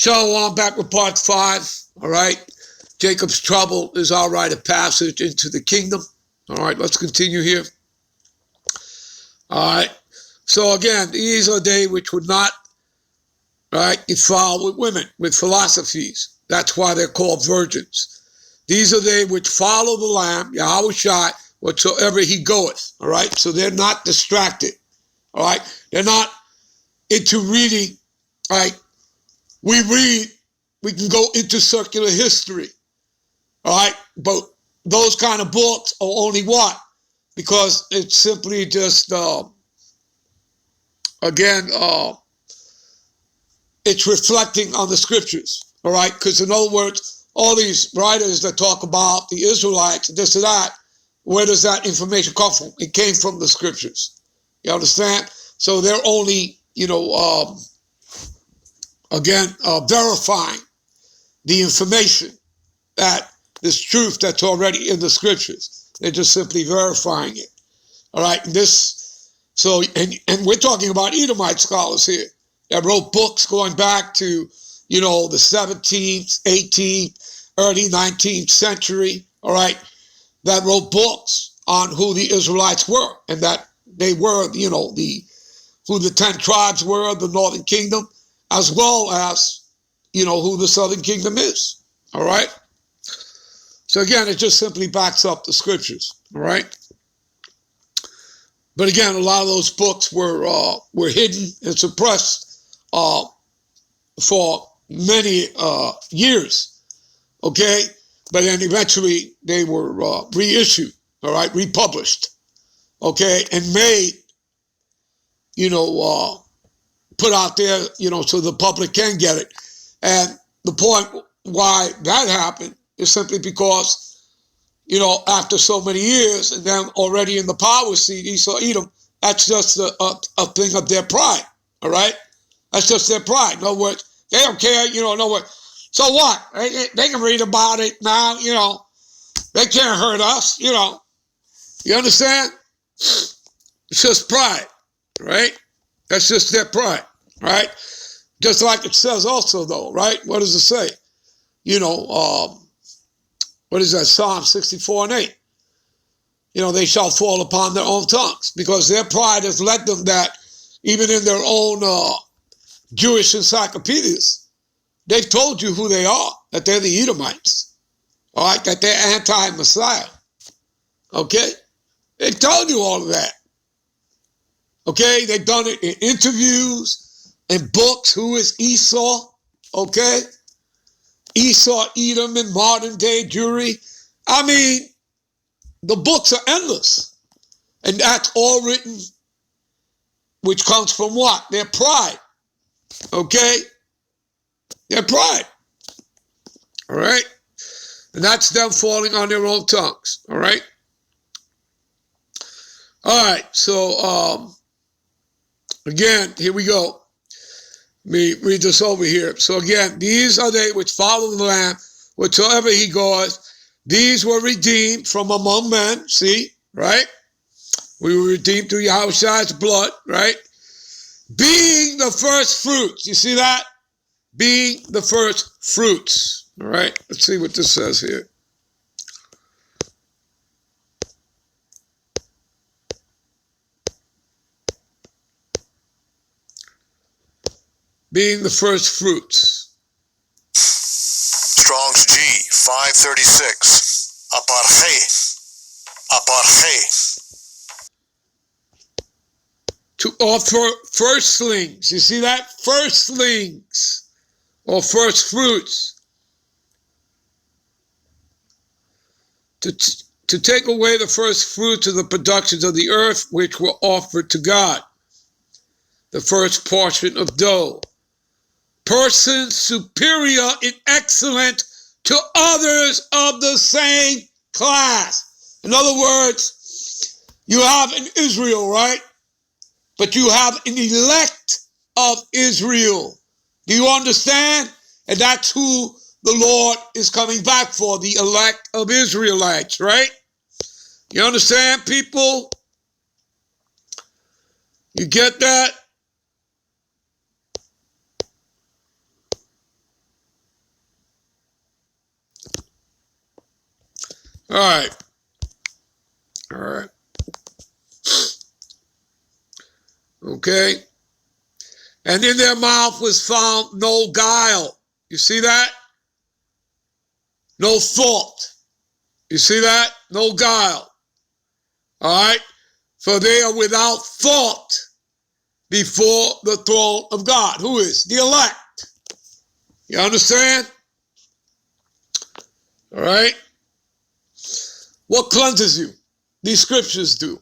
Shalom, back with part 5. All right. Jacob's trouble is our rite of passage into the kingdom. All right, let's continue here. All right. So again, these are they which would not, right, defile with women, with philosophies. That's why they're called virgins. These are they which follow the Lamb, Yahweh Shai, whatsoever he goeth. All right. So they're not distracted. All right. They're not into reading, right? We read, we can go into circular history, all right? But those kind of books are only what? Because it's simply just, it's reflecting on the scriptures, all right? Because in other words, all these writers that talk about the Israelites, this and that, where does that information come from? It came from the scriptures. You understand? So they're only, verifying the information that this truth that's already in the scriptures. They're just simply verifying it. All right. And and we're talking about Edomite scholars here that wrote books going back to, the 17th, 18th, early 19th century. All right. That wrote books on who the Israelites were and that they were, who the 10 tribes were of the northern kingdom, as well as, who the southern kingdom is, all right? So again, it just simply backs up the scriptures, all right? But again, a lot of those books were hidden and suppressed for many years, okay? But then eventually they were reissued, all right, republished, okay, and made, put out there, so the public can get it. And the point why that happened is simply because, after so many years and then already in the power seat, Esau, Edom, that's just a thing of their pride, all right? That's just their pride. In other words, they don't care, in other words, so what? They can read about it now, they can't hurt us, You understand? It's just pride, right? That's just their pride, right? Just like it says also, though, right? What does it say? What is that? Psalm 64:8. They shall fall upon their own tongues because their pride has led them that even in their own Jewish encyclopedias, they've told you who they are, that they're the Edomites, all right? That they're anti-Messiah, okay? They've told you all of that, okay? They've done it in interviews, in books, who is Esau, okay? Esau, Edom in modern day Jewry. I mean, the books are endless. And that's all written, which comes from what? Their pride, okay? Their pride, all right? And that's them falling on their own tongues, all right? All right, so again, here we go. Let me read this over here. So again, these are they which follow the Lamb, whatsoever he goeth. These were redeemed from among men. See, right? We were redeemed through Yahushua's blood, right? Being the first fruits. You see that? Being the first fruits. All right, let's see what this says here. Being the first fruits. Strong's G, 536. Aparche. To offer firstlings. You see that? Firstlings. Or first fruits. To take away the first fruits of the productions of the earth which were offered to God. The first portion of dough. Person superior and excellent to others of the same class. In other words, you have an Israel, right? But you have an elect of Israel. Do you understand? And that's who the Lord is coming back for, the elect of Israelites, right? You understand, people? You get that? All right. All right. Okay. And in their mouth was found no guile. You see that? No fault. You see that? No guile. All right. For they are without fault before the throne of God. Who is? The elect. You understand? All right. What cleanses you? These scriptures do.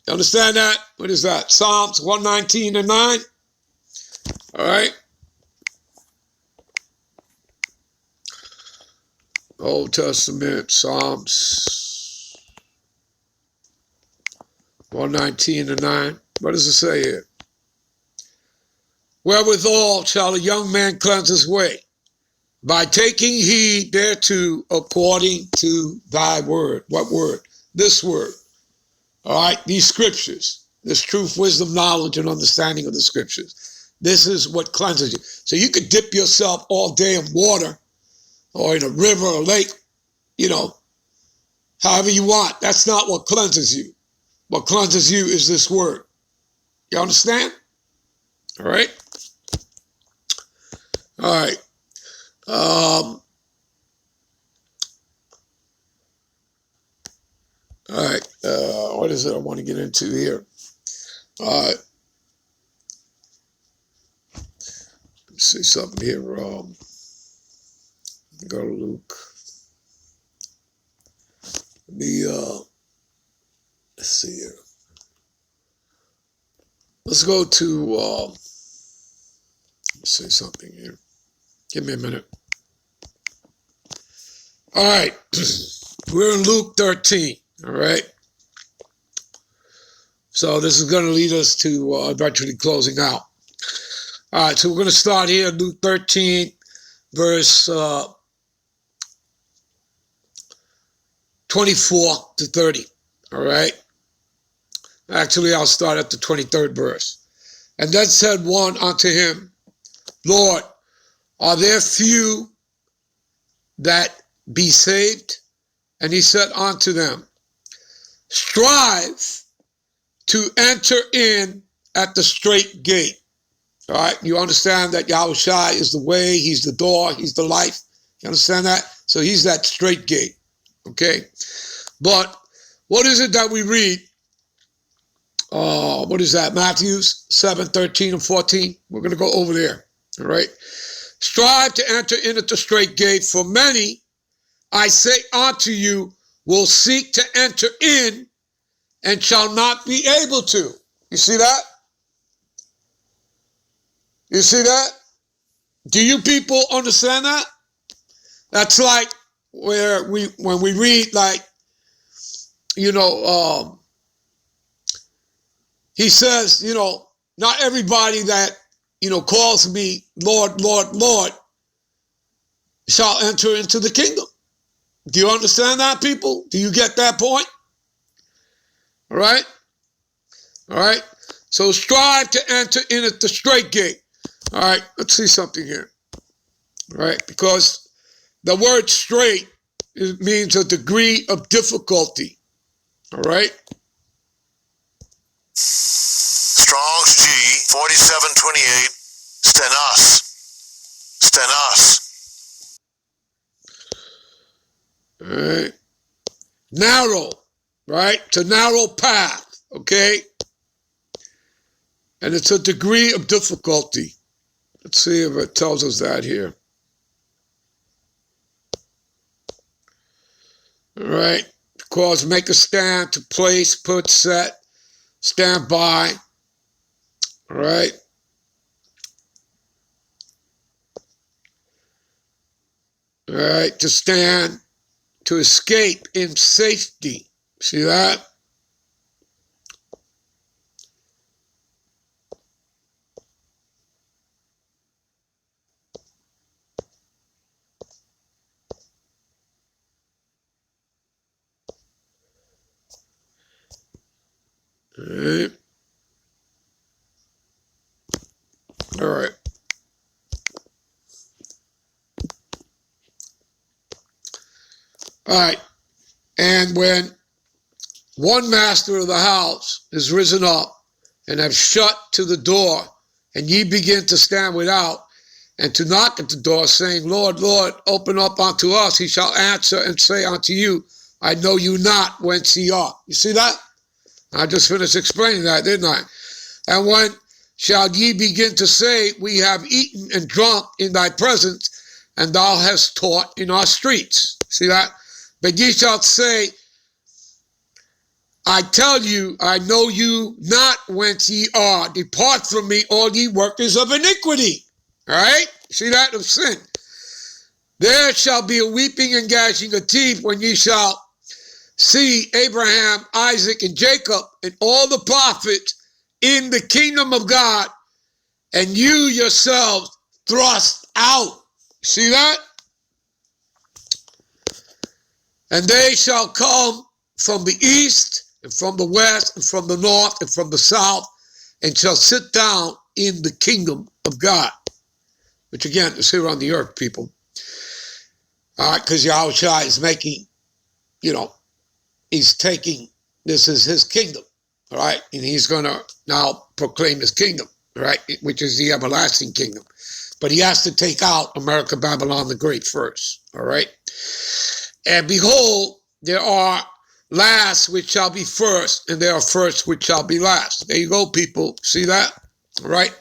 You understand that? What is that? Psalms 119 and 9. All right. Old Testament, Psalms 119 and 9. What does it say here? Wherewithal shall a young man cleanse his way? By taking heed thereto according to thy word. What word? This word. All right, these scriptures. This truth, wisdom, knowledge, and understanding of the scriptures. This is what cleanses you. So you could dip yourself all day in water or in a river or lake, however you want. That's not what cleanses you. What cleanses you is this word. You understand? All right? All right. All right. What is it I want to get into here? All right. Let's see something here. Go to Luke. Let's see here. Let's go to, let's see something here. Give me a minute. All right. We're in Luke 13. All right. So this is going to lead us to eventually closing out. All right. So we're going to start here, Luke 13, verse 24 to 30. All right. Actually, I'll start at the 23rd verse. And then said one unto him, Lord, are there few that be saved? And he said unto them, strive to enter in at the straight gate. All right, you understand that Yahushua is the way, he's the door, he's the life. You understand that? So he's that straight gate, okay? But what is it that we read? What is that? Matthew 7, 13 and 14. We're going to go over there, all right? Strive to enter in at the straight gate, for many, I say unto you, will seek to enter in and shall not be able to. You see that? You see that? Do you people understand that? That's like when we read, like, he says, not everybody that, calls me Lord, Lord, Lord shall enter into the kingdom. Do you understand that, people? Do you get that point? All right? All right? So strive to enter in at the straight gate. All right, let's see something here. All right, because the word straight means a degree of difficulty. All right? Strong's G 4728. Stenos. Stenos. All right. Narrow, right? It's a narrow path, okay? And it's a degree of difficulty. Let's see if it tells us that here. All right. Because make a stand, to place, put, set, stand by. All right. All right. To stand, to escape in safety. See that? All right. All right. All right. And when one master of the house is risen up and have shut to the door, and ye begin to stand without, and to knock at the door, saying, Lord, Lord, open up unto us, he shall answer and say unto you, I know you not whence ye are. You see that? I just finished explaining that, didn't I? And when shall ye begin to say, we have eaten and drunk in thy presence, and thou hast taught in our streets? See that? But ye shall say, I tell you, I know you not whence ye are. Depart from me, all ye workers of iniquity. All right? See that? Of sin. There shall be a weeping and gnashing of teeth when ye shall see Abraham, Isaac, and Jacob, and all the prophets in the kingdom of God, and you yourselves thrust out. See that? And they shall come from the east, and from the west, and from the north, and from the south, and shall sit down in the kingdom of God. Which again is here on the earth, people. All right, because Yahushua is making, he's taking, this is his kingdom, all right? And he's going to now proclaim his kingdom, right? Which is the everlasting kingdom. But he has to take out America, Babylon the Great first, all right? And behold, there are last which shall be first, and there are first which shall be last. There you go, people. See that? All right?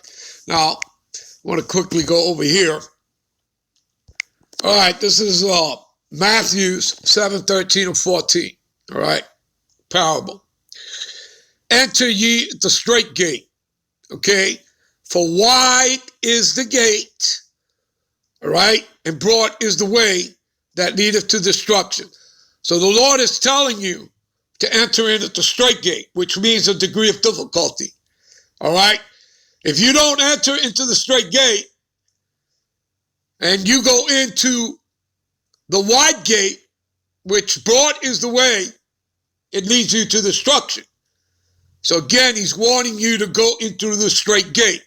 Now, I want to quickly go over here. All right, this is Matthew 7, 13 and 14. All right? Parable. Enter ye the straight gate, okay? For wide is the gate, all right? And broad is the way that leadeth to destruction. So the Lord is telling you to enter in at the straight gate, which means a degree of difficulty, all right? If you don't enter into the straight gate and you go into the wide gate, which broad is the way, it leads you to destruction. So again, he's warning you to go into the straight gate,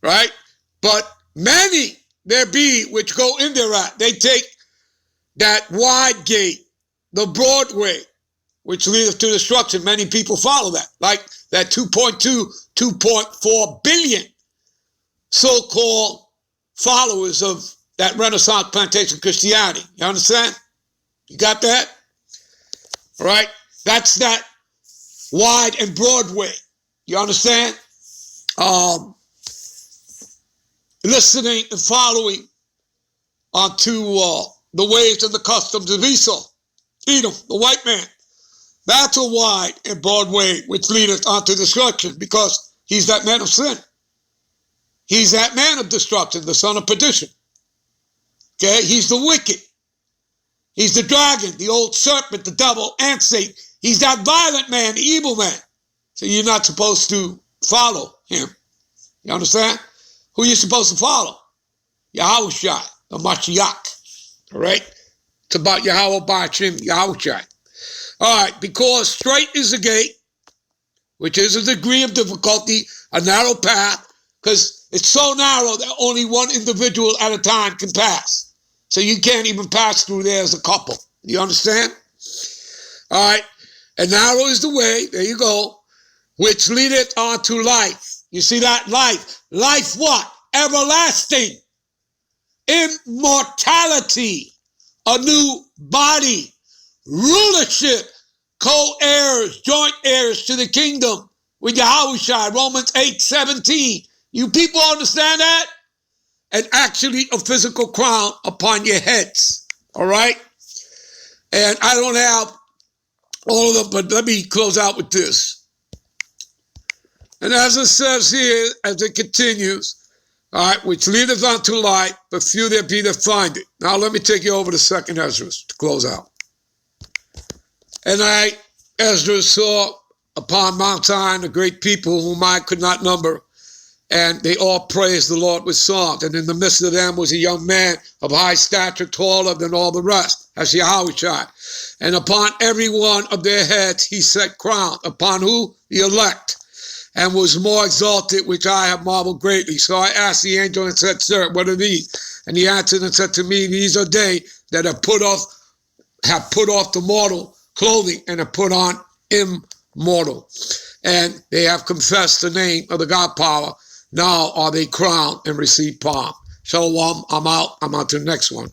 right? But many there be which go in thereat. They take that wide gate, the broad way, which leadeth to destruction. Many people follow that, like that 2.4 billion so-called followers of that Renaissance plantation Christianity. You understand? You got that? All right? That's that wide and broad way. You understand? Listening and following onto the ways and the customs of Esau, Edom, the white man. That's a wide and broad way which leadeth unto destruction, because he's that man of sin. He's that man of destruction, the son of perdition. Okay? He's the wicked. He's the dragon, the old serpent, the devil, and Satan. He's that violent man, the evil man. So you're not supposed to follow him. You understand? Who are you supposed to follow? Yahushua, the Mashiach. All right? It's about Yahweh Ba'ashim, Yahushua. All right, because straight is the gate, which is a degree of difficulty, a narrow path, because it's so narrow that only one individual at a time can pass. So you can't even pass through there as a couple. You understand? All right. And narrow is the way, there you go, which leadeth unto life. You see that? Life. Life what? Everlasting. Immortality. A new body. Rulership. Co-heirs, joint heirs to the kingdom with Yahushua. Romans 8:17. You people understand that? And actually a physical crown upon your heads. All right? And I don't have all of them, but let me close out with this. And as it says here, as it continues, all right, which leadeth unto light, but few there be that find it. Now let me take you over to 2nd Ezra to close out. And Ezra, saw upon Mount Zion a great people whom I could not number, and they all praised the Lord with songs. And in the midst of them was a young man of high stature, taller than all the rest, as Yahushua. And upon every one of their heads he set crown. Upon who? The elect. And was more exalted, which I have marveled greatly. So I asked the angel and said, Sir, what are these? And he answered and said to me, These are they that have put off the mortal clothing and are put on immortal. And they have confessed the name of the God power. Now are they crowned and receive palm. Shalom, I'm out. I'm on to the next one.